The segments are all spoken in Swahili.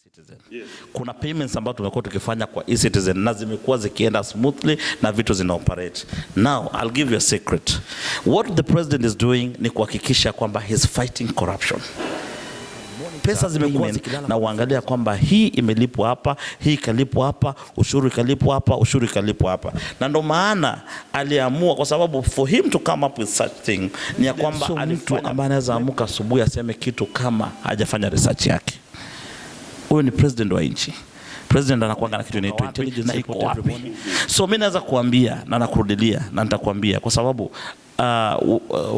e-Citizen. Yes. Kuna payments ambazo tumekuwa tukifanya kwa e-Citizen na zimekuwa zikienda smoothly na vitu zina operate. Now, I'll give you a secret. What the president is doing ni kuhakikisha kwamba he's fighting corruption. Pesa zimekuwa zikilala na uangalia kwamba hii imelipwa hapa, hii ikalipwa hapa, ushuru ikalipwa hapa, ushuru ikalipwa hapa. Na ndo maana aliamua, kwa sababu for him to come up with such thing ni ya kwamba alifanya ambaye anaweza amuka asubuhi aseme kitu kama hajafanya research yake. Huyo ni president wa nchi. President anakuwa na kitu inaitwa intelligence na iko wapi. So mimi naweza kuambia na nakurudilia na nitakwambia kwa sababu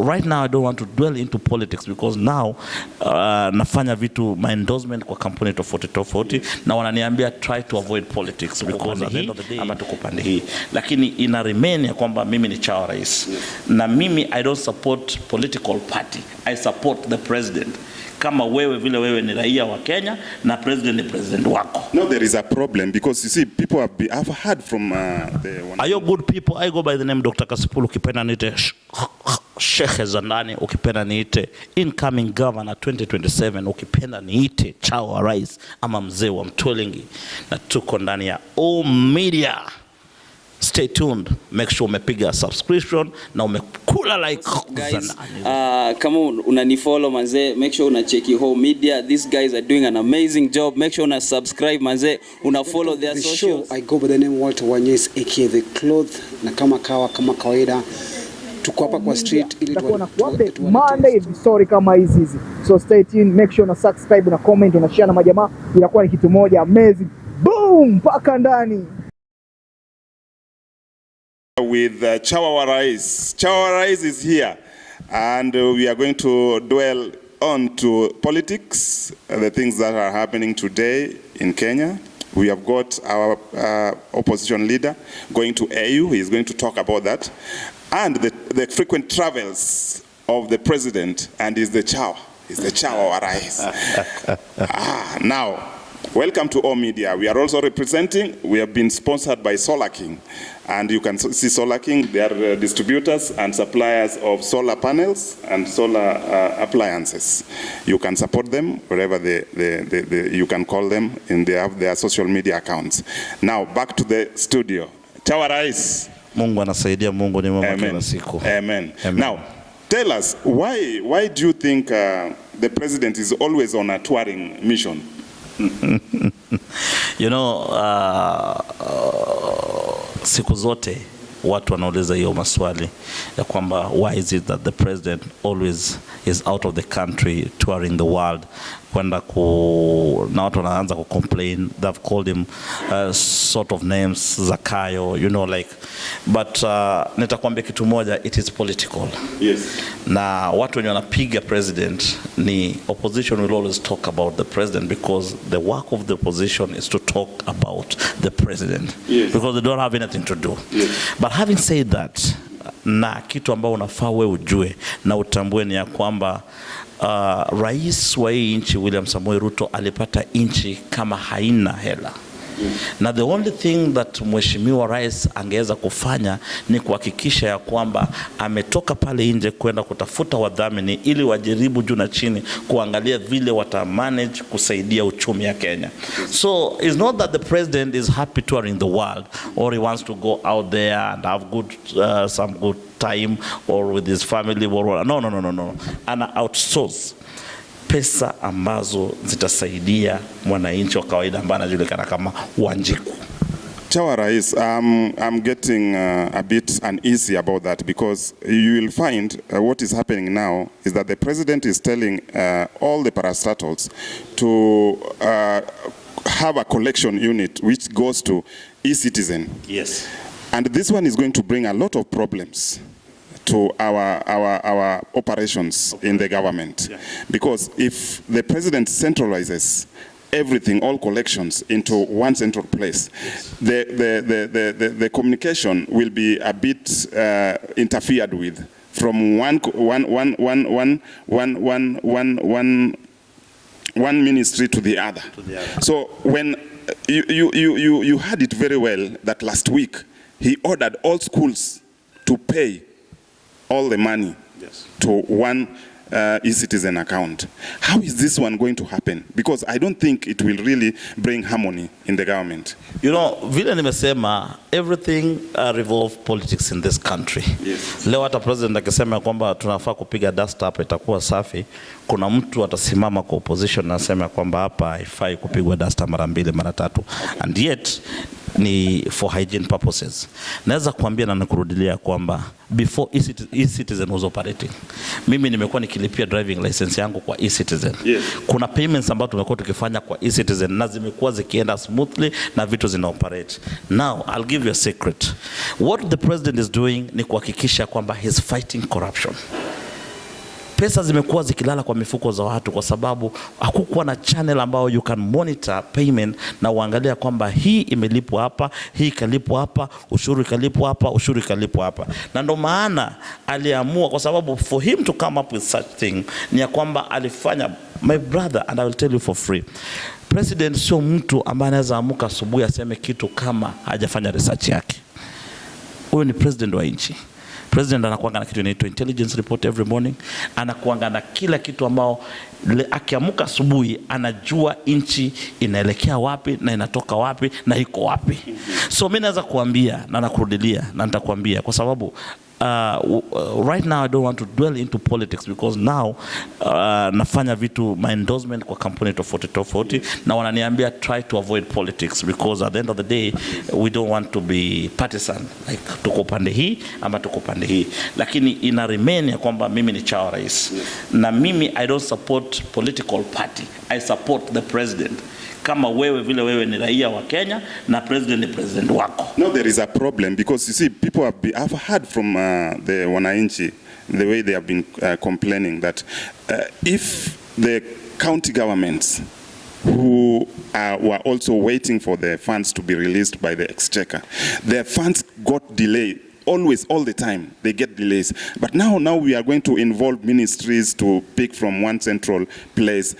right now I don't want to dwell into politics because now nafanya vitu my endorsement kwa kampuni tofauti na wananiambia try to avoid politics because at the end of the day ama tukupande hii, lakini ina remain ya kwamba mimi ni chawa rais na mimi I don't support political party, I support the president. Kama wewe vile wewe ni raia wa Kenya na president ni president wako. No, there is a problem because you see people have heard from the one. Are you good people? I go by the name Dr. Cassypool, ukipenda niite Sheikh Zandani, ukipenda niite incoming governor 2027, ukipenda niite chawa rais ama mzee wa Mtwelingi, na tuko ndani ya All Media. Stay tuned. Make sure umepiga subscription na umekula like guys. Kama unanifollow manze, make sure una check Whole Media. These guys are doing an amazing job. Make sure una subscribe manze, una follow their socials. I go by the name Walter Wanyes aka The Cloth, na kama kawaida tuko hapa kwa street ili tuwape Monday story kama hizi. So stay tuned, make sure una subscribe na comment, una share na majamaa, inakuwa ni kitu moja amazing. Boom, paka ndani. With Chawa Rais. Chawa Rais is here and we are going to dwell on to politics, the things that are happening today in Kenya. We have got our opposition leader going to AU. He is going to talk about that. And the frequent travels of the president and is the Chawa. Is the Chawa Rais. Now, welcome to All Media. We are also representing, we have been sponsored by Solar King. And you can see Solar King, they are distributors and suppliers of solar panels and solar appliances. You can support them wherever you can call them, and they have their social media accounts. Now, back to the studio. Chawa Rais. Mungu anasaidia, Mungu ni mwema kila siku. Amen. Now, tell us, why do you think the president is always on a touring mission? You know, siku zote watu wanauliza hiyo maswali ya kwamba why is it that the president always is out of the country touring the world, kwenda na watu wanaanza ku complain, they've called him sort of names Zakayo, you know, like, but nitakwambia kitu moja, it is political. Yes. Na watu wenye wanapiga president ni opposition will always talk about the president because the work of the opposition is to talk about the president. Yes. Because they don't have anything to do. Yes. But having said that, na kitu ambao unafaa wewe ujue na utambue ni ya kwamba rais wa hii nchi William Samoei Ruto alipata nchi kama haina hela. Na the only thing that mheshimiwa rais angeweza kufanya ni kuhakikisha ya kwamba ametoka pale nje kwenda kutafuta wadhamini ili wajaribu juu na chini kuangalia vile watamanage kusaidia uchumi ya Kenya. So it's not that the president is happy touring the world or he wants to go out there and have some good time or with his family. No. Ana outsource pesa ambazo zitasaidia mwananchi wa kawaida ambaye anajulikana kama Wanjiku. Chawa Rais, I'm getting a bit uneasy about that because you will find what is happening now is that the president is telling all the parastatals to have a collection unit which goes to e-Citizen. Yes. And this one is going to bring a lot of problems to our operations in the government. Yeah. Because if the president centralizes everything, all collections into one central place, yes, the communication will be a bit interfered with from one ministry to the other. So when you had it very well that last week he ordered all schools to pay all the money, yes, to one e-citizen account. How is this one going to happen? Because I don't think it will really bring harmony in the government. You know, vile nimesema, everything revolve politics in this country. Yes. Leo hata president akisema kwamba tunafaa kupiga dust up itakuwa safi, kuna mtu atasimama kwa opposition na asema kwamba hapa haifai kupigwa dust mara 2 mara 3, and yet ni for hygiene purposes. Naweza kuambia na nikurudilia kwamba before e-citizen was operating, mimi nimekuwa nikilipia driving license yangu kwa e-citizen. Yes. Kuna payments ambazo tumekuwa tukifanya kwa e-citizen na zimekuwa zikienda smoothly na vitu zina operate. Now I'll give you a secret. What the president is doing ni kuhakikisha kwamba he's fighting corruption. Pesa zimekuwa zikilala kwa mifuko za watu kwa sababu hakukuwa na channel ambao you can monitor payment na uangalia kwamba hii imelipwa hapa, hii ikalipwa hapa, ushuru ikalipwa hapa, ushuru ikalipwa hapa. Na ndo maana aliamua, kwa sababu for him to come up with such thing ni ya kwamba alifanya, my brother, and I will tell you for free, president sio mtu ambaye anaweza amuka asubuhi aseme kitu kama hajafanya research yake. Huyo ni president wa nchi. President anakuanga na kitu inaitwa intelligence report every morning, anakuanga na kila kitu ambao akiamuka asubuhi anajua nchi inaelekea wapi na inatoka wapi na iko wapi. So mimi naweza kuambia na nakurudilia na nitakwambia kwa sababu right now I don't want to dwell into politics because now nafanya vitu, my endorsement kwa kampuni tofauti na wananiambia try to avoid politics because at the end of the day we don't want to be partisan, like tuko pande hii ama tuko pande hii, lakini ina remain ya kwamba mimi ni chawa rais. Na mimi I don't support political party, I support the president. Kama wewe vile wewe ni raia wa Kenya na president ni president wako. No, there is a problem because you see people I've heard from the wananchi, the way they have been complaining that if the county governments who were also waiting for the funds to be released by the exchequer, their funds got delayed. Always, all the time, they get delays. But now we are going to involve ministries to pick from one central place.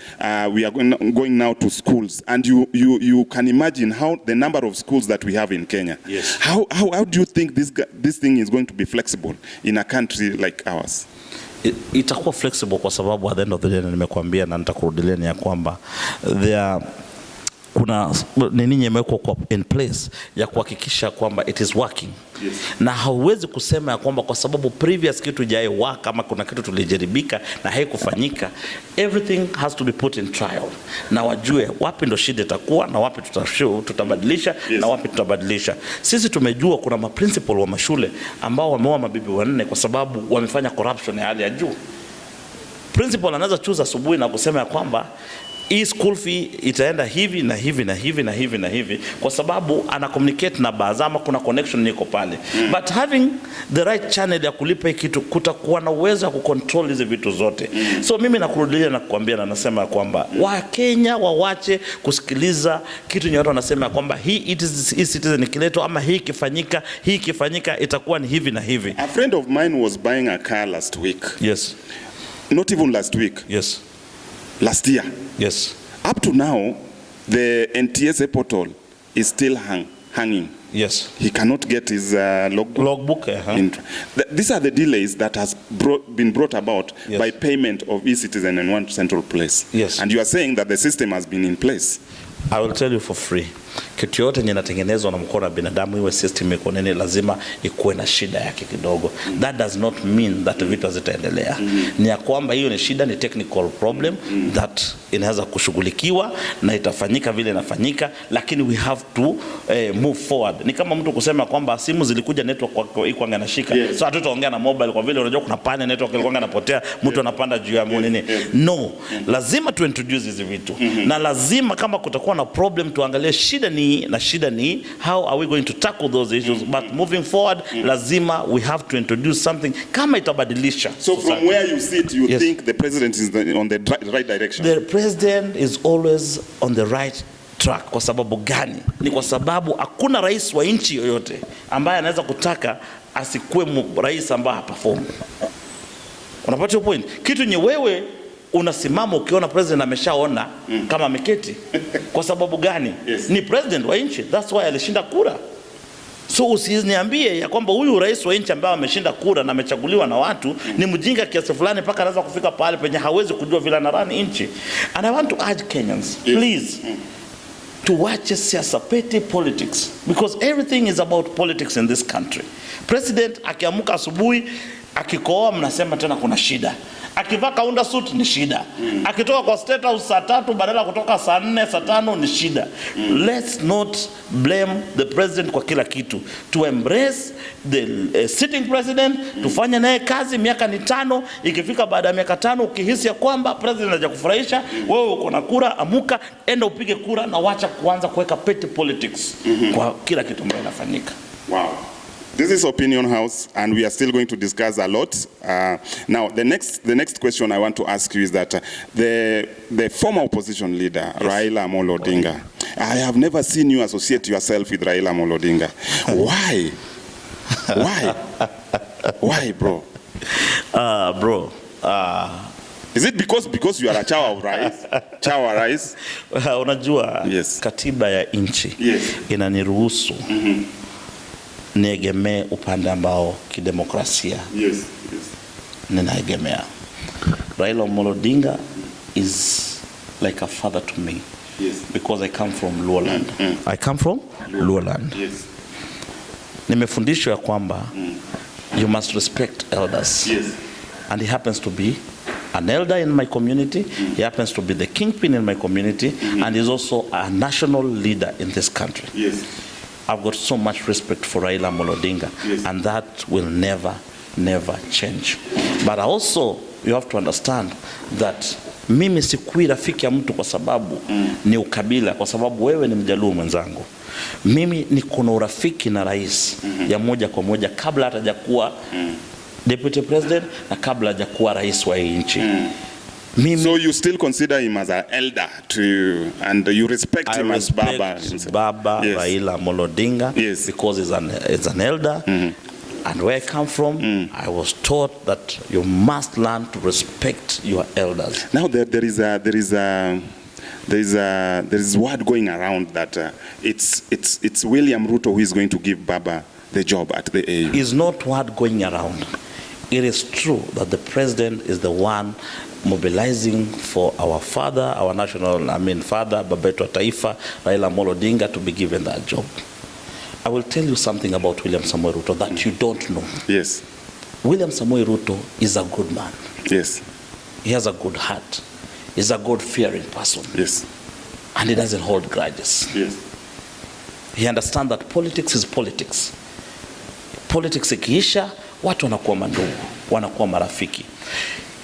We are going now to schools, and you can imagine how the number of schools that we have in Kenya. Yes. How do you think this thing is going to be flexible in a country like ours? Itakuwa flexible kwa sababu at the end of the day nimekuambia na nitakurudilia ni ya kwamba kuna nini imewekwa kwa in place ya kuhakikisha kwamba it is working. Yes. Na hauwezi kusema ya kwamba kwa sababu previous kitu jaye work kama kuna kitu tulijaribika na haikufanyika, everything has to be put in trial. Na wajue wapi ndo shida itakuwa na wapi tutabadilisha. Yes. Na wapi tutabadilisha. Sisi tumejua kuna maprincipal wa mashule ambao wameoa mabibi wanne kwa sababu wamefanya corruption ya hali ya juu. Principal anaweza choose asubuhi na kusema ya kwamba hii school fee itaenda hivi na hivi na hivi na hivi na hivi kwa sababu ana communicate na bazama, kuna connection niko pale. But having the right channel ya kulipa kitu kutakuwa na uwezo wa kucontrol hizo vitu zote. So mimi nakurudia na kukwambia na nasema kwamba Wakenya wawache kusikiliza kitu nyote wanasema kwamba hii citizen kileto ama hii kifanyika itakuwa ni hivi na hivi. A friend of mine was buying a car last week. Yes. Not even last week. Yes. Last year. Yes. Up to now, the NTSA portal is still hanging. Yes. He cannot get his logbook. These are the delays that has been brought about. Yes. By payment of e-citizen in one central place. Yes. And you are saying that the system has been in place. I will tell you for free. Kitu yote yenye inatengenezwa na mkono wa binadamu, iwe system iko nini, lazima ikuwe na shida yake kidogo. That does not mean that vitu zitaendelea. Ni ya kwamba hiyo ni shida, ni technical problem that inaweza kushughulikiwa na itafanyika vile inafanyika, lakini we have to move forward. Ni kama mtu kusema kwamba simu zilikuja network iko anganashika. Yes. So hatutaongea na mobile kwa vile unajua kuna pane network ilikuwa inapotea, mtu anapanda juu ya nini. No, lazima tu introduce hizi vitu. Na lazima kama kutakuwa na problem tuangalie shida ni how are we going to tackle those issues. But moving forward, lazima we have to introduce something kama itabadilisha. So from where you sit, you yes. think the president is on the right direction? The president is always on the right track. Kwa sababu gani? Ni kwa sababu hakuna rais wa nchi yoyote ambaye anaweza kutaka asikue rais ambaye haperform. Unapata point? Kitu nye wewe unasimama ukiona president ameshaona kama ameketi. Kwa sababu gani? Yes. Ni president wa nchi. That's why alishinda kura. So usiniambie ya kwamba huyu rais wa nchi ambaye ameshinda kura na amechaguliwa na watu ni mjinga kiasi fulani mpaka anaweza kufika pale penye hawezi kujua vile anarani nchi. And I want to urge Kenyans, please, tuwache siasa, petty politics, because everything is about politics in this country. President akiamuka asubuhi akikoa mnasema tena kuna shida. Akivaa kaunda suit ni shida. Akitoka kwa State House saa 3 badala kutoka saa 4 saa 5 ni shida. Let's not blame the president kwa kila kitu. To embrace the sitting president, tufanye naye kazi miaka ni 5, ikifika baada ya miaka 5 ukihisi ya kwamba president hajakufurahisha, wewe uko na kura, amuka enda upige kura na wacha kuanza kuweka petty politics kwa kila kitu ambacho inafanyika. Wow. This is Opinion House, and we are still going to discuss a lot. Now, the next question I want to ask you is that the former opposition leader, Raila Odinga, I have never seen you associate yourself with Raila Odinga. Why? Why? Why, bro? Bro. Is it because you are a chawa of rice? Chawa rice? Unajua, yes. Katiba ya nchi inaniruhusu niegemee upande ambao kidemokrasia ninaegemea. Raila Odinga is like a father to me, because I come from Luoland. I come from Luoland. Nimefundishwa ya kwamba you must respect elders. And he happens to be an elder in my community. He happens to be the kingpin in my community, and he's also a national leader in this country. I've got so much respect for Raila Odinga, and that will never change. But also, you have to understand that mimi sikui rafiki ya mtu kwa sababu ni ukabila, kwa sababu wewe ni Mjaluo mwenzangu. Mimi niko na urafiki na rais ya moja kwa moja kabla hata hajakuwa deputy president na kabla hajakuwa rais wa nchi. So you still consider him as an elder to you, and you respect him as Baba? Baba Raila Odinga, because he's an elder. And where I come from, I was taught that you must learn to respect your elders. Now there is word going around that it's William Ruto who is going to give Baba the job at the AU. It's not word going around. It is true that the president is the one mobilizing for our father, our father, Baba yetu wa Taifa, Raila Odinga, to be given that job. I will tell you something about William Samoei Ruto that you don't know. Yes. William Samoei Ruto is a good man. Yes. He has a good heart. He's a God-fearing person. Yes. And he doesn't hold grudges. Yes. He understands that politics is politics. Politics ikiisha, watu wanakuwa mandugu, wanakuwa marafiki.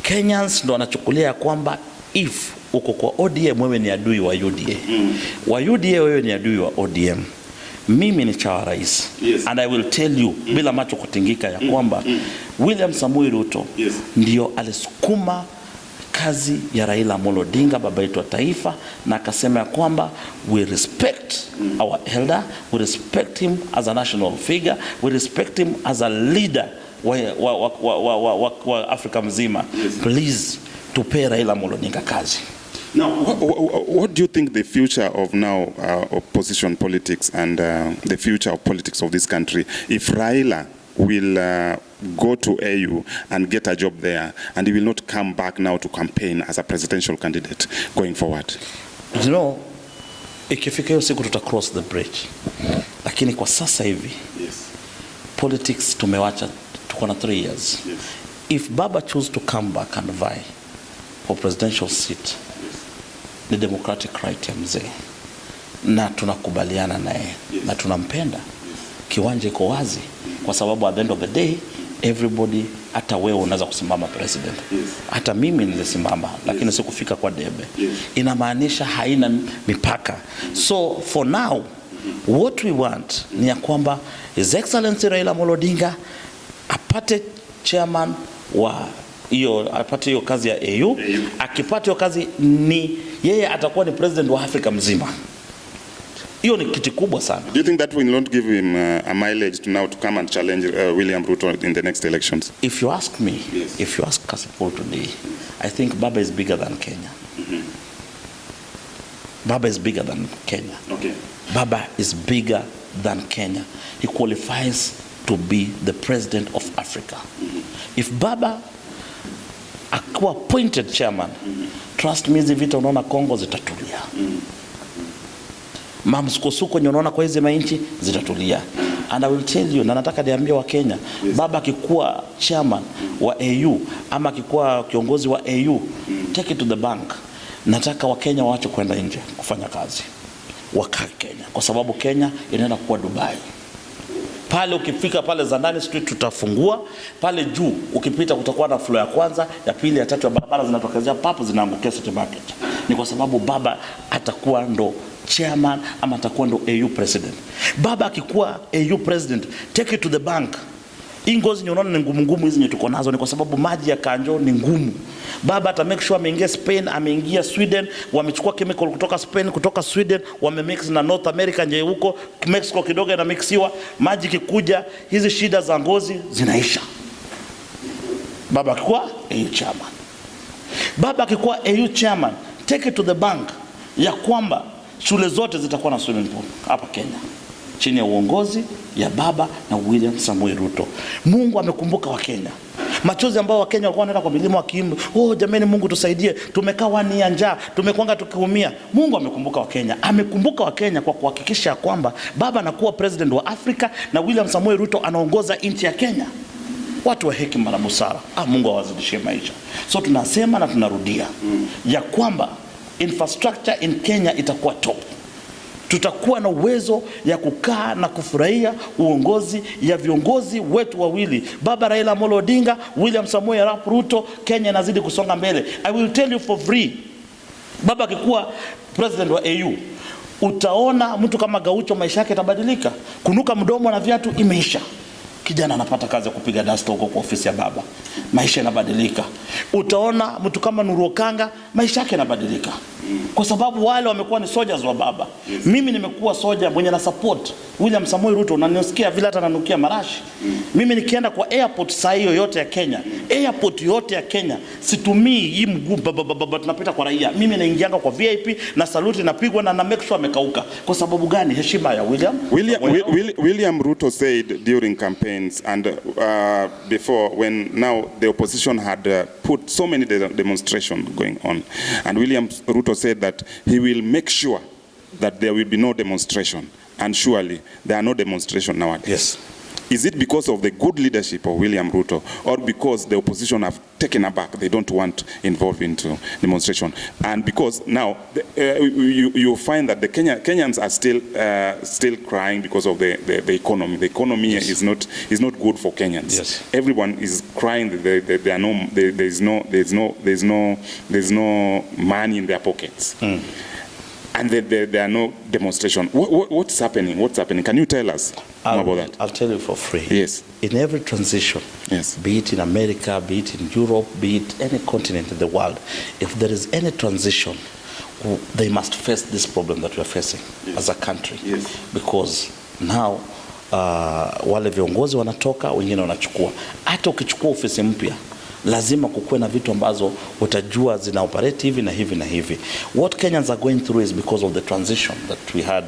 Kenyans ndo wanachukulia kwamba if uko kwa ODM wewe ni adui wa UDA. Wa UDA wewe ni adui wa ODM. Mimi ni chawa rais. And I will tell you bila macho kutingika ya kwamba William Samoei Ruto ndio alisukuma kazi ya Raila Odinga, baba yetu wa taifa, na akasema ya kwamba we respect our elder, we respect him as a national figure, we respect him as a leader wa Afrika mzima. Please tupe Raila Odinga kazi. Now, what do you think the future of now opposition politics and the future of politics of this country, if Raila will go to AU and get a job there, and he will not come back now to campaign as a presidential candidate going forward? You know, ikifika hiyo siku tuta cross the bridge. Lakini kwa sasa hivi, politics tumewacha, tuko na 3 years. If Baba choose to come back and vie for presidential seat, ni democratic right ya mzee, na tunakubaliana naye, na tunampenda. Kiwanja iko wazi, kwa sababu at the end of the day everybody, hata wewe unaweza kusimama president. Hata mimi nilisimama, lakini sikufika kwa debe. Inamaanisha haina mipaka. So for now, what we want ni ya kwamba His Excellency Raila Odinga apate chairman wa apate hiyo kazi ya AU. Akipata hiyo kazi, ni yeye atakuwa ni president wa Afrika mzima. Hiyo ni kitu kubwa sana. Do you think that will not give him a mileage to now to come and challenge William Ruto in the next elections? If you ask me, if you ask Cassypool today, I think Baba is bigger than Kenya. Baba is bigger than Kenya. Okay. Baba is bigger than Kenya. He qualifies to be the president of Africa. If Baba akuwa appointed chairman, trust me, hizi vita unaona Kongo zitatulia. Mamsukosuko unaona kwa hizi mainchi zitatulia. And I will tell you, na nataka niambie wa Kenya, Baba akikuwa chairman wa AU ama akikuwa kiongozi wa AU, take it to the bank. Nataka wa Kenya waache kwenda nje kufanya kazi. Wakae Kenya, kwa sababu Kenya inaenda kuwa Dubai. Pale ukifika pale Zandani Street tutafungua, pale juu ukipita kutakuwa na floor ya kwanza, ya pili, ya tatu, ya barabara zinatokezea papo zinaangukia City Market. Ni kwa sababu Baba atakuwa ndo chairman ama atakuwa ndo AU president. Baba akikuwa AU president, take it to the bank. Ingozi unaona ni ngumu ngumu hizi tuko nazo, ni kwa sababu maji ya kanjo ni ngumu. Baba ata make sure ameingia Spain, ameingia Sweden, wamechukua chemical kutoka Spain, kutoka Sweden, wamemix na North America nje huko, Mexico kidogo na mixiwa, maji kikuja, hizi shida za ngozi zinaisha. Baba akikuwa AU chairman. Baba akikuwa AU chairman, take it to the bank ya kwamba shule zote zitakuwa na swimming pool hapa Kenya, chini ya uongozi ya Baba na William Samoei Ruto. Mungu amekumbuka wa Kenya. Machozi ambao wa Kenya walikuwa wanaenda kwa milima wakiimba, oh jamani Mungu tusaidie, tumekaa wani ya njaa, tumekwanga tukiumia. Mungu amekumbuka wa Kenya. Amekumbuka wa Kenya kwa kuhakikisha kwamba Baba anakuwa president wa Afrika na William Samoei Ruto anaongoza nchi ya Kenya. Watu wa hekima na busara. Mungu awazidishie maisha. So tunasema na tunarudia ya kwamba infrastructure in Kenya itakuwa top. Tutakuwa na uwezo ya kukaa na kufurahia uongozi ya viongozi wetu wawili, Baba Raila Odinga, William Samoei Arap Ruto. Kenya inazidi kusonga mbele. I will tell you for free, Baba akikuwa president wa AU, utaona mtu kama Gaucho maisha yake yatabadilika. Kunuka mdomo na viatu imeisha. Kijana anapata kazi ya kupiga dasta huko kwa ofisi ya Baba. Maisha yanabadilika. Utaona mtu kama Nurokanga maisha yake yanabadilika. Kwa sababu wale wamekuwa ni soldiers wa Baba. Mimi nimekuwa soldier mwenye na support William Samoei Ruto, na nisikia vile hata nanukia marashi. Mimi nikienda kwa airport saa hiyo yote ya Kenya, airport yote ya Kenya, situmii hii mguu tunapita kwa raia. Mimi naingianga kwa VIP na salute napigwa na make sure amekauka. Kwa sababu gani? Heshima ya William Ruto said during campaigns and before, when now the opposition had put so many demonstrations going on, and William Ruto said that he will make sure that there will be no demonstration, and surely there are no demonstration nowadays. Yes. Is it because of the good leadership of William Ruto, or because the opposition have taken aback, they don't want involved into demonstration? And because now you find that the Kenyans are still crying because of the economy. The economy yes. is not good for Kenyans. Yes. Everyone is crying that there's no money in their pockets. And there are no demonstration. What's happening? What's happening? Can you tell us more about that? I'll tell you for free. Yes. In every transition, yes, be it in America, be it in Europe, be it any continent in the world, if there is any transition, they must face this problem that we are facing yes. as a country. Yes. Because now wale viongozi wanatoka, wengine wanachukua. Hata ukichukua ofisi mpya, lazima kukuwe na vitu ambazo utajua zina operate hivi na hivi na hivi. What Kenyans are going through is because of the transition that we had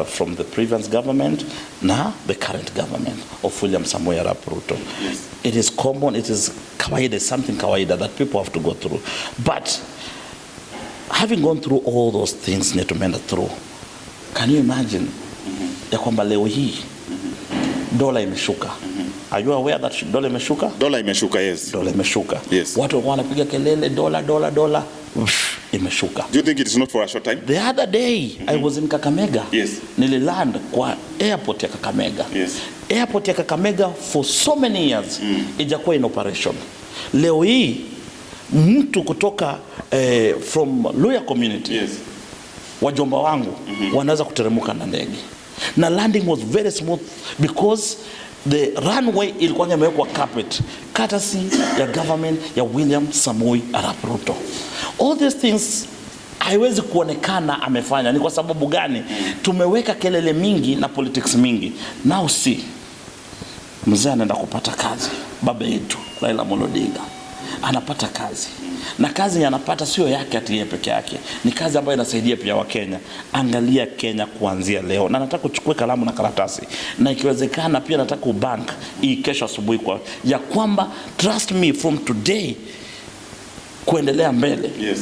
from the previous government na the current government of William Samoei Arap Ruto. Yes. It is common, it is kawaida, something kawaida that people have to go through. But having gone through all those things need to mend through, can you imagine ya kwamba leo hii dola imeshuka? Are you aware that dola imeshuka? Dola imeshuka, yes. Dola imeshuka. Yes. Watu wanapiga kelele dola imeshuka. Do you think it is not for a short time? The other day I was in Kakamega. Yes. Nililand kwa airport ya Kakamega. Yes. Airport ya Kakamega for so many years ijakuwa in operation. Leo hii mtu kutoka from Luya community, yes, wajomba wangu wanaweza kuteremuka na ndege. Na landing was very smooth because the runway ilikuwa imewekwa carpet courtesy ya government ya William Samoei Arap Ruto. All these things haiwezi kuonekana amefanya. Ni kwa sababu gani? Tumeweka kelele mingi na politics mingi. Now see, mzee anaenda kupata kazi. Baba yetu Raila Odinga anapata kazi. na kazi yanapata sio yake ati yeye peke yake, ni kazi ambayo inasaidia pia Wakenya. Angalia Kenya kuanzia leo, na nataka uchukue kalamu na karatasi, na ikiwezekana pia nataka ubank hii kesho asubuhi kwa ya kwamba trust me from today kuendelea mbele, Yes.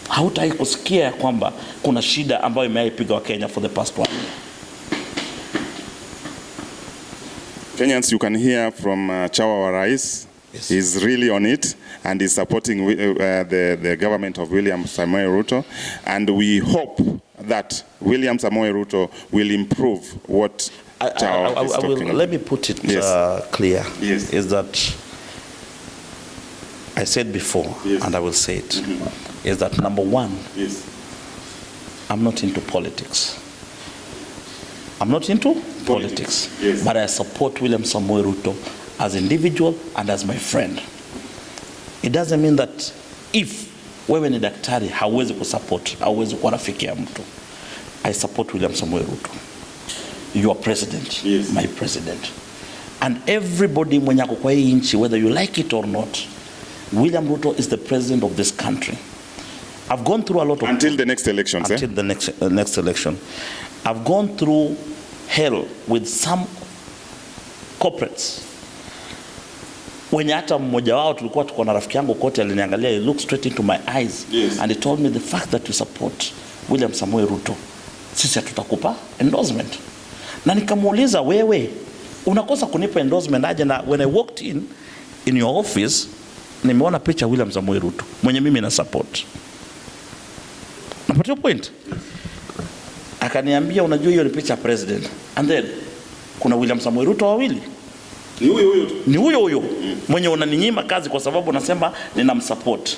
Hautawahi kusikia ya kwamba kuna shida ambayo imeipiga Wakenya for the past 1 year. Kenyans, you can hear from Chawa wa Rais. Yes. He's really on it, and he's supporting the government of William Samoei Ruto, and we hope that William Samoei Ruto will improve what Chawa is talking about. Let me put it Yes. clear. Yes. Is that I said before, Yes. and I will say it, is that number one, Yes. I'm not into politics. I'm not into politics. Yes. But I support William Samoei Ruto as individual and as my friend. It doesn't mean that if wewe ni daktari hauwezi kusupport, hauwezi kuwa rafiki ya mtu. I support William Samoei Ruto. Your president, Yes. my president. And everybody mwenye ako kwa hii nchi, whether you like it or not, William Ruto is the president of this country. I've gone through a lot of... Until the next elections, Until the next election. I've gone through hell with some corporates. Wenye hata mmoja wao tulikuwa tuko na rafiki yangu kote aliniangalia, he looked straight into my eyes. Yes. And he told me the fact that you support William Samoei Ruto, sisi tutakupa endorsement. Na nikamuuliza, wewe unakosa kunipa endorsement aje? Na when I walked in your office, nimeona picha William Samoei Ruto mwenye mimi na support. Napata point? Akaniambia, unajua hiyo ni picha president. And then kuna William Samoei Ruto wawili. Ni huyo mwenye unaninyima kazi kwa sababu unasema ninamsupport.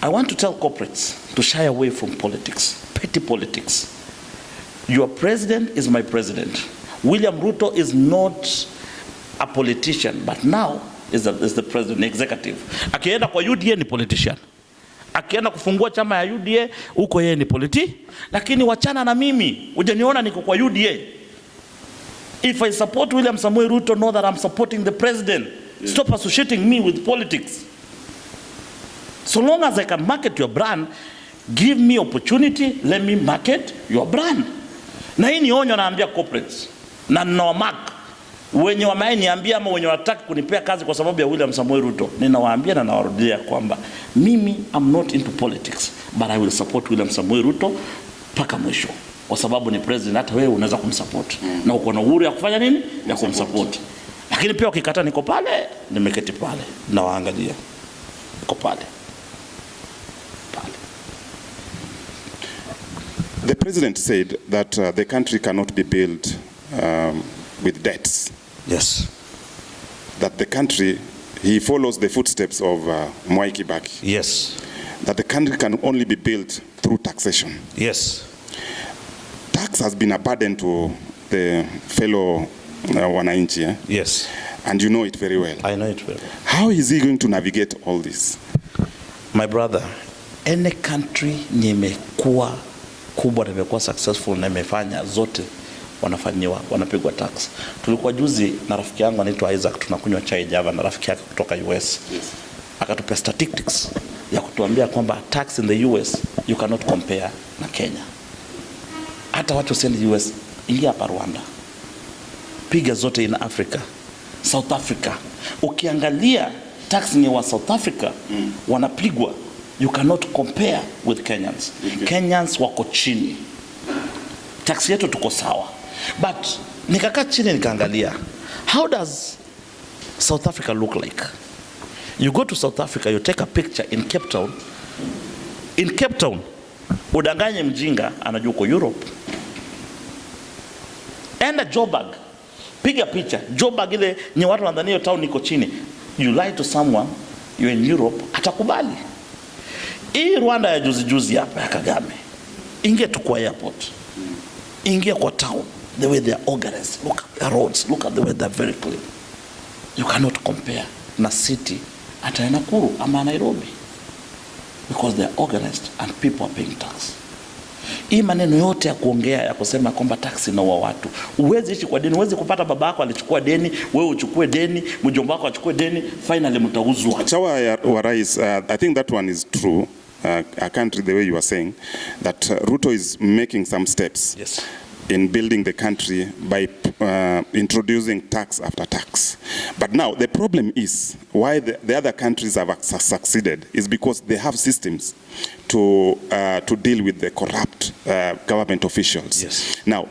I want to tell corporates to shy away from politics, petty politics. Your president is my president. William Ruto is not a politician, but now is the president, executive. Akienda kwa UDA ni politician. Akienda kufungua chama ya UDA huko yeye ni lakini wachana na mimi. Hujaniona niko kwa UDA. If I support William Samoei Ruto, know that I'm supporting the president. Yes. Stop associating me with politics. So long as I can market your brand, give me opportunity, let me market your brand. Na hii ni onyo naambia corporates. Na ninawamark wenye wameniambia ama wenye wataka kunipea kazi kwa sababu ya William Samoei Ruto. Ninawaambia na nawarudia kwamba mimi I'm not into politics, but I will support William Samoei Ruto mpaka mwisho. Kwa sababu ni president, hata wewe unaweza kumsupport. Na uko na uhuru ya kufanya nini? Ya kumsupport. Lakini pia ukikata niko pale, nimeketi pale na waangalia. Niko pale. The president said that the country cannot be built with debts. Yes. That the country, he follows the footsteps of Mwai Kibaki. Yes. That the country can only be built through taxation. Yes. Tax has been a burden to the fellow wananchi. Yes. And you know it very well. I know it very well. How is he going to navigate all this? My brother, any country nimekuwa kubwa na imekuwa successful na imefanya zote wanapigwa tax. Tulikuwa juzi na rafiki yangu anaitwa Isaac, tunakunywa chai Java na rafiki yake kutoka US. Yes. Akatupea statistics ya kutuambia kwamba tax in the US you cannot compare na Kenya. Hata watu sendi US, ingia hapa Rwanda. Piga zote in Africa. South Africa. Ukiangalia tax ni wa South Africa wanapigwa, you cannot compare with Kenyans. Okay. Kenyans wako chini. Tax yetu tuko sawa. But nikakaa chini nikaangalia, how does South Africa look like? You go to South Africa, you take a picture in Cape Town. In Cape Town, udanganye mjinga anajua uko Europe. Enda Joburg, piga picha. Joburg ile nye watu wanadhania hiyo town iko chini. You lie to someone, you're in Europe, atakubali. Hii Rwanda ya juzi hapa ya Kagame, ingia tu kwa airport, ingia kwa town, the way they are organized, look at the roads, look at the way they're very clean. You cannot compare na city hata Nakuru ama Nairobi, because they are organized and people are paying tax. Hii maneno yote ya kuongea ya kusema kwamba taksi inaua watu. Uwezi ishi kwa deni, uwezi kupata baba yako alichukua deni, wewe uchukue deni, mjomba wako achukue deni, finally mtauzwa. Chawa wa rais, I think that one is true. I can't read the way you are saying that Ruto is making some steps. Yes. In building the country by introducing tax after tax. But now the problem is why the other countries have succeeded is because they have systems to deal with the corrupt government officials. Yes. Now,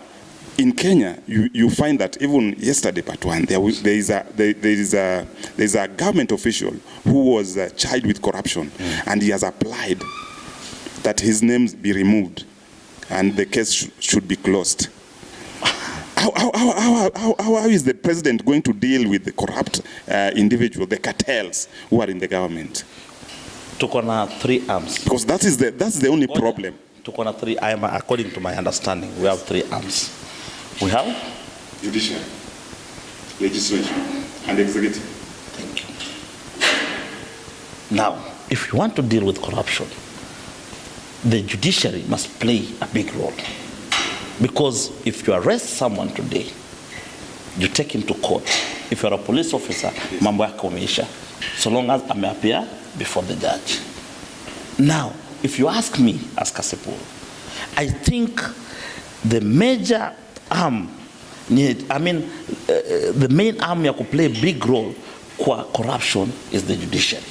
in Kenya, you find that even yesterday, part one, there is a government official who was charged with corruption, and he has applied that his name be removed, and the case should be closed. How is the president going to deal with the corrupt individual, the cartels who are in the government? Tuko na 3 arms. Because that's the only problem. Tuko na 3 arms, according to my understanding. We have 3 arms. We have Judiciary, legislature, and executive. Thank you. Now, if you want to deal with corruption, the judiciary must play a big role. Because if you arrest someone today, you take him to court. If you're a police officer, mambo yako umeisha. So long as ameappear before the judge. Now, if you ask me as Cassypool, I think the major arm, the main arm ya play a big role kwa corruption is the judiciary.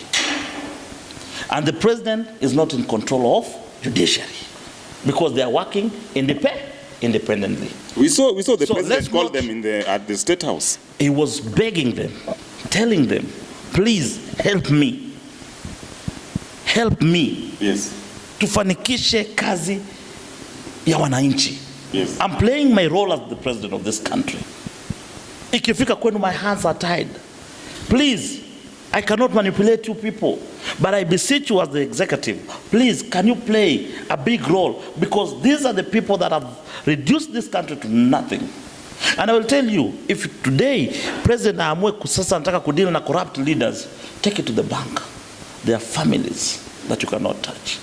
And the president is not in control of judiciary because they are working independently. We saw the president call them at the State House. He was begging them, telling them, please help me. Help me. Yes. Tufanikishe kazi ya wananchi. Yes. I'm playing my role as the president of this country. Ikifika kwenu, my hands are tied. Please, I cannot manipulate you people, but I beseech you as the executive, please, can you play a big role? Because these are the people that have reduced this country to nothing. And I will tell you, if today President aamue sasa anataka kudeal na corrupt leaders, take it to the bank. There are families that you cannot touch.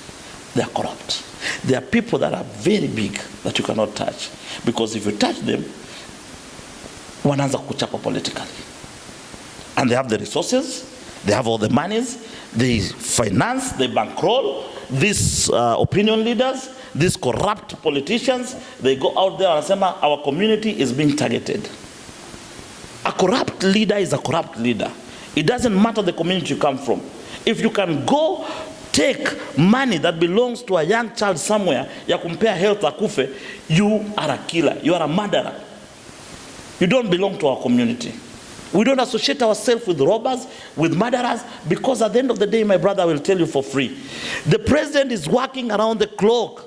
They are corrupt. There are people that are very big that you cannot touch. Because if you touch them, wanaanza kuchapa politically. And they have the resources, they have all the monies, they finance, they bankroll these opinion leaders, these corrupt politicians. They go out there and say, our community is being targeted. A corrupt leader is a corrupt leader. It doesn't matter the community you come from. If you can go take money that belongs to a young child somewhere, ya kumpea health akufe, you are a killer, you are a murderer. You don't belong to our community. We don't associate ourselves with robbers, with murderers, because at the end of the day, my brother, I will tell you for free, the president is working around the clock,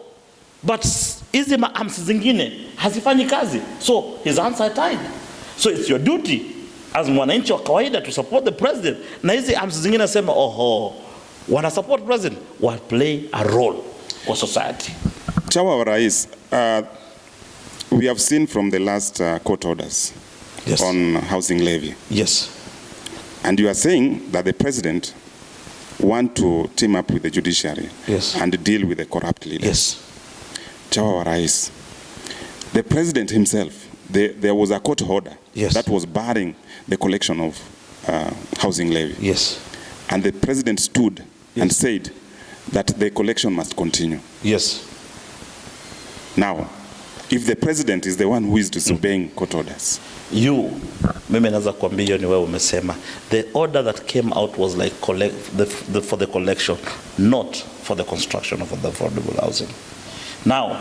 but hizi maarms zingine hazifanyi kazi, so his hands are tied. So it's your duty as mwananchi wa kawaida to support the president, na hizi arms zingine sema wana support president, will play a role for society. Chawa wa Rais, we have seen from the last court orders, yes, on housing levy. Yes. And you are saying that the president want to team up with the judiciary, yes, and deal with the corrupt leaders. Yes. Chawa wa Rais, the president himself, there was a court order, yes, that was barring the collection of housing levy. Yes. And the president stood, yes, and said that the collection must continue. Yes. Now, if the president is the one who is disobeying court orders, mimi naweza kuambia ni wewe umesema, the order that came out was like for the collection, not for the construction of the affordable housing. Now,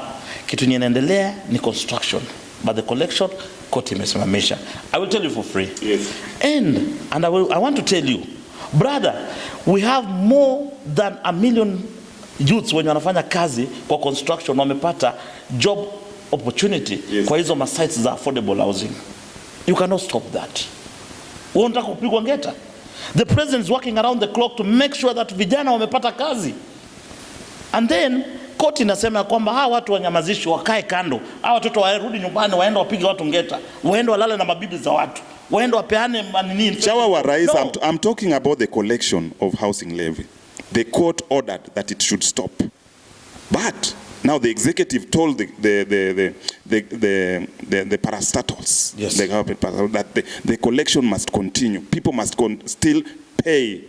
kitu inaendelea ni construction, but the collection court imesimamisha. I will tell you for free. Yes. And I want to tell you, brother, we have more than 1 million youths wenye wanafanya kazi kwa construction wamepata job opportunity, yes, kwa hizo sites za affordable housing. You cannot stop that. Unataka kupigwa ngeta? The president is working around the clock to make sure that vijana wamepata kazi. And then court inasema kwamba hawa watu wanyamazishwe, wakae kando. Hawa watoto warudi nyumbani, waende wapige watu ngeta. Waende walale na mabibi za watu. Waende wapeane nini? Chawa wa Rais, no. I'm talking about the collection of housing levy. The court ordered that it should stop. But Now the executive told the parastatals, Yes. the government parastatals, that the collection must continue. People must still pay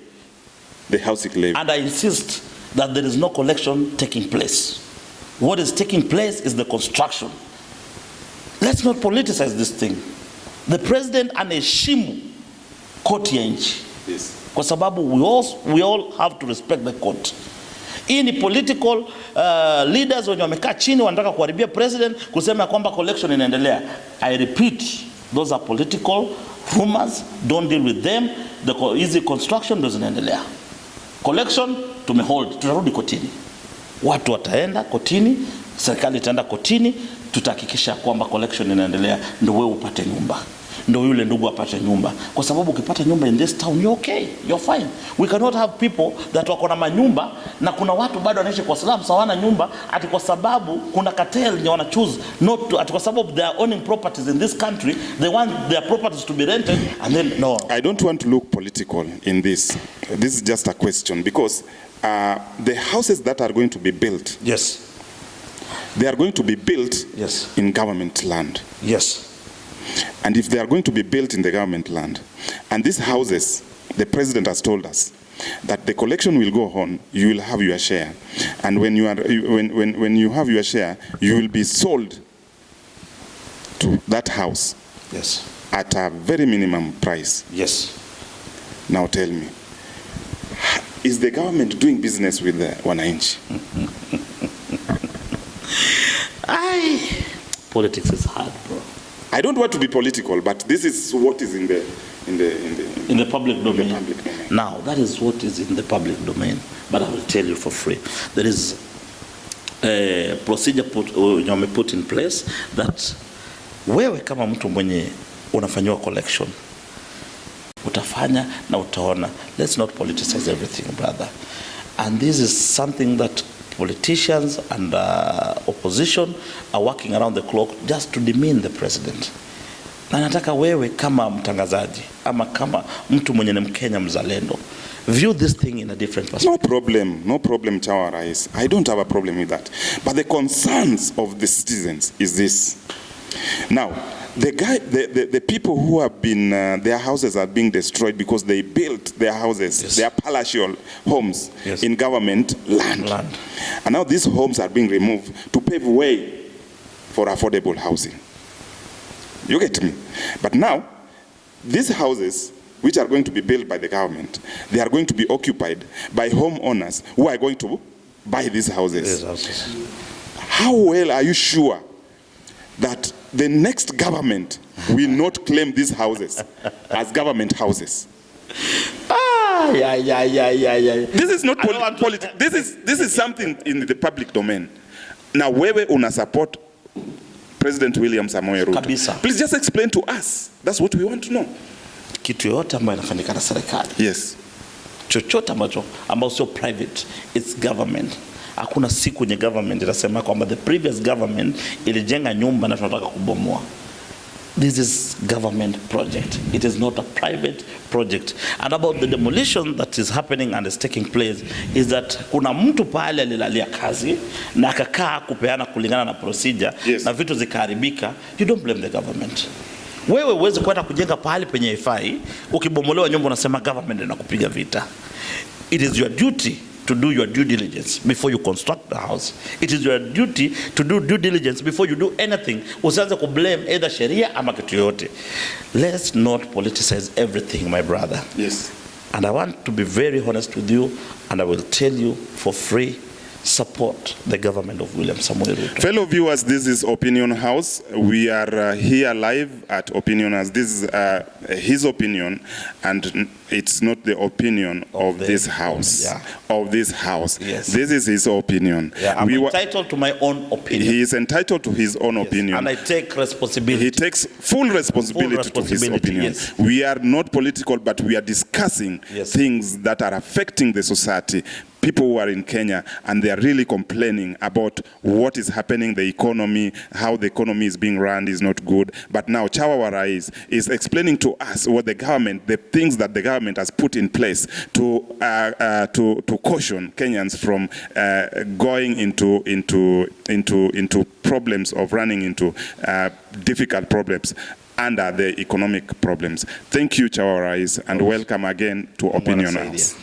the housing levy. And I insist that there is no collection taking place. What is taking place is the construction. Let's not politicize this thing. The president anaheshimu koti ya nchi. Yes. Kwa sababu we all have to respect the court. Hii ni political leaders wenye wamekaa chini wanataka kuharibia president kusema kwamba collection inaendelea. I repeat, those are political rumors, don't deal with them. The easy construction ndio zinaendelea. Collection tumehold, tutarudi kotini. Watu wataenda kotini, serikali itaenda kotini, tutahakikisha kwamba collection inaendelea, ndio wewe upate nyumba. Ndio yule ndugu apate nyumba. Kwa sababu ukipata nyumba in this town, you're okay, you're fine. We cannot have people that wako na manyumba na kuna watu bado wanaishi kwa slums hawana nyumba ati kwa sababu kuna cartel ni wana choose not to, ati kwa sababu they are owning properties in this country, they want their properties to be rented and then no. I don't want to look political in this. This is just a question because the houses that are going to be built, Yes. they are going to be built Yes. in government land. Yes. And if they are going to be built in the government land, and these houses, the president has told us that the collection will go on, you will have your share. And when you have your share, you will be sold to that house Yes. at a very minimum price. Yes. Now tell me, is the government doing business with the wananchi? Politics is hard, bro. I don't want to be political, but this is what is in the public domain. public domain. Now, that is what is in the public domain, but I will tell you for free. There is a procedure put in place that wewe kama mtu mwenye unafanyiwa collection utafanya na utaona. Let's not politicize everything, brother. And this is something that politicians and opposition are working around the clock just to demean the president. Na nataka wewe kama mtangazaji ama kama mtu mwenye ni Mkenya mzalendo, view this thing in a different perspective. No problem, Chawa Rais. I don't have a problem with that. But the concerns of the citizens is this. Now, the people who have been, their houses are being destroyed because they built their houses, Yes. their palatial homes, Yes. in government land. And now these homes are being removed to pave way for affordable housing. You get me? But now, these houses, which are going to be built by the government, they are going to be occupied by homeowners who are going to buy these houses. How well are you sure that the next government will not claim these houses as government houses? This is not politics. This is something in the public domain. Now, wewe una support President William Samoei Ruto. Kabisa. Please just explain to us. That's what we want to know. Kitu yote ambayo inafanyika na serikali. Yes. Chochote ambao sio private, it's government. Hakuna siku nye government inasema kwamba the previous government ilijenga nyumba na tunataka kubomoa. This is government project. It is not a private project. And about the demolition that is happening and is taking place is that kuna mtu pale alilalia kazi na akakaa kupeana kulingana na procedure. Yes. Na vitu zikaharibika. You don't blame the government. Wewe uweze kwenda kujenga pahali penye haifai, ukibomolewa nyumba unasema government inakupiga vita. It is your duty to do your due diligence before you construct the house. It is your duty to do due diligence before you do anything. Usianze ku blame either sheria ama kitu yote. Let's not politicize everything, my brother. Yes. And I want to be very honest with you, and I will tell you for free, support the government of William Samoei Ruto. Fellow viewers, this is Opinion House. We are here live at Opinion House. This is his opinion, and it's not the opinion of this house. Yeah. Of this house. Yes. This is his opinion. Yeah, I'm entitled to my own opinion. He is entitled to his own opinion. And I take responsibility. He takes full responsibility to his opinion. Yes. We are not political, but we are discussing Yes. things that are affecting the society. people who are in Kenya, and they are really complaining about what is happening, the economy, how the economy is being run is not good. But now Chawa wa Rais is explaining to us what the government, the things that the government has put in place to caution Kenyans from going into problems of running into difficult problems under the economic problems. Thank you, Chawa wa Rais, and welcome again to Opinion House.